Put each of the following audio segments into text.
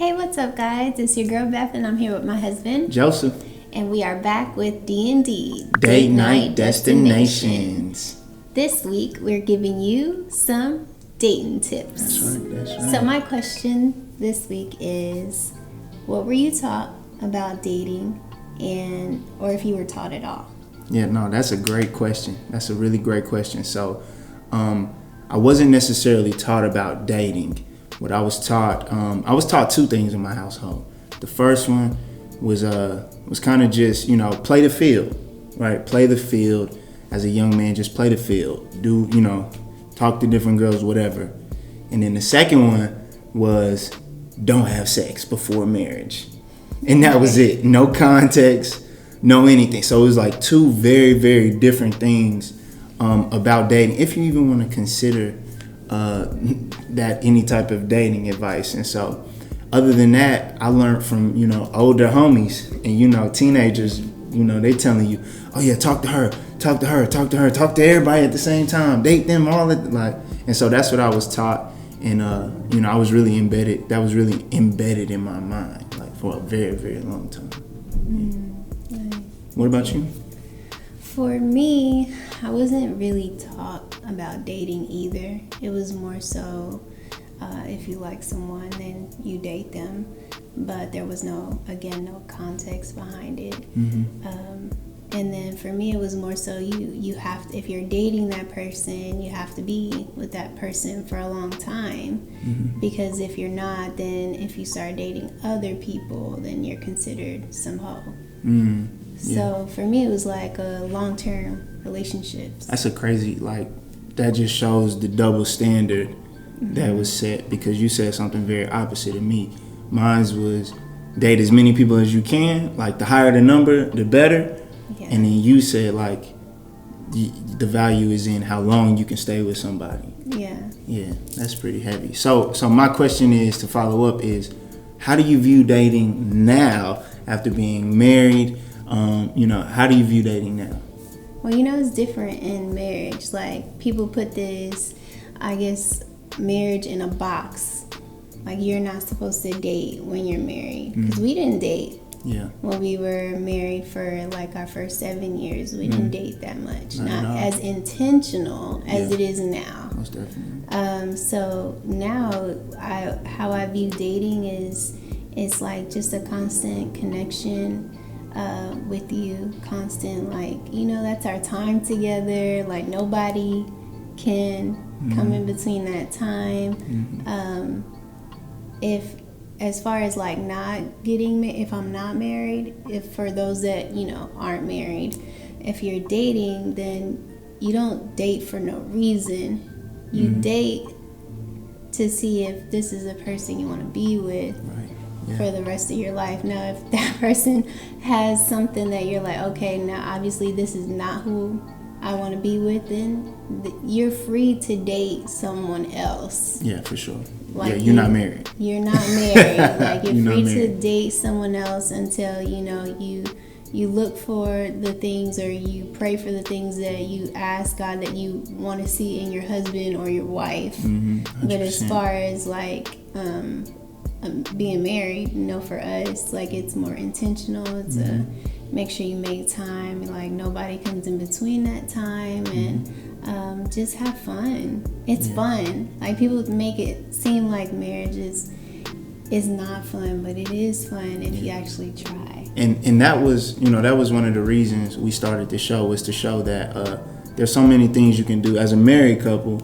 Hey, what's up, guys? It's your girl Beth, and I'm here with my husband Joseph. and we are back with D&D Date Night Destinations. This week, we're giving you some dating tips. That's right. So my question this week is, what were you taught about dating, or if you were taught at all? Yeah, no, that's a great question. That's a really great question. So, I wasn't necessarily taught about dating. What I was taught two things in my household. The first one was kind of just, play the field, right? Play the field as a young man. Just play the field. Do, talk to different girls, whatever. And then the second one was don't have sex before marriage. And that was it. No context, no anything. So it was like two very, very different things about dating, if you even want to consider that any type of dating advice. And so other than that, I learned from, older homies and, teenagers, they telling you, oh yeah, talk to her, talk to everybody at the same time, date them all and so that's what I was taught. And, I was really embedded. That was really embedded in my mind, for a very, very long time. Nice. What about you? For me, I wasn't really taught about dating either. It was more so if you like someone, then you date them. But there was no context behind it. Mm-hmm. And then for me, it was more so you have to, if you're dating that person, you have to be with that person for a long time. Mm-hmm. Because if you're not, then if you start dating other people, then you're considered some hoe. Mm-hmm. Yeah. So for me, it was like a long-term relationships. That's a crazy, that just shows the double standard that was set, because you said something very opposite of me. Mine was date as many people as you can, the higher the number, the better. Yeah. And then you said the value is in how long you can stay with somebody. Yeah, that's pretty heavy. So my question is, to follow up, is how do you view dating now after being married? How do you view dating now? Well, it's different in marriage. People put this, I guess, marriage in a box. You're not supposed to date when you're married. Because we didn't date. Yeah. When we were married for our first 7 years, we didn't date that much. Not as intentional as it is now. Most definitely. So now, how I view dating is just a constant connection with you, constant that's our time together. Nobody can come in between that time. As far as not getting if I'm not married, if for those that aren't married, if you're dating, then you don't date for no reason. You date to see if this is a person you want to be with. Right. Yeah. For the rest of your life. Now, if that person has something that you're okay, now obviously this is not who I want to be with, then you're free to date someone else. Yeah, for sure. You're not married. You're not married. You're free to married. date someone else until you look for the things, or you pray for the things that you ask God that you want to see in your husband or your wife. But as far as being married, for us, it's more intentional. It's make sure you make time, nobody comes in between that time, and just have fun. It's fun. People make it seem like marriage is not fun, but it is fun if you actually try. And that was one of the reasons we started the show, was to show that there's so many things you can do as a married couple,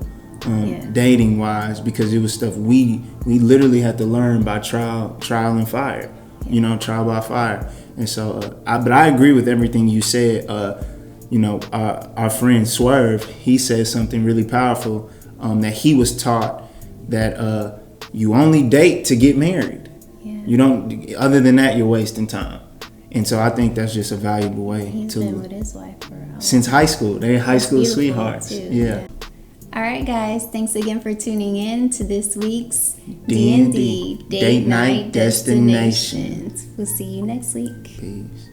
dating wise, because it was stuff we literally had to learn by trial and fire, trial by fire. And so but I agree with everything you said. Our friend Swerve, he said something really powerful, that he was taught that you only date to get married. You don't, other than that, you're wasting time. And so I think that's just a valuable way. He's been with his wife for since high school. They're high school sweethearts. Yeah. All right, guys. Thanks again for tuning in to this week's D&D Date Night Destinations. We'll see you next week. Peace.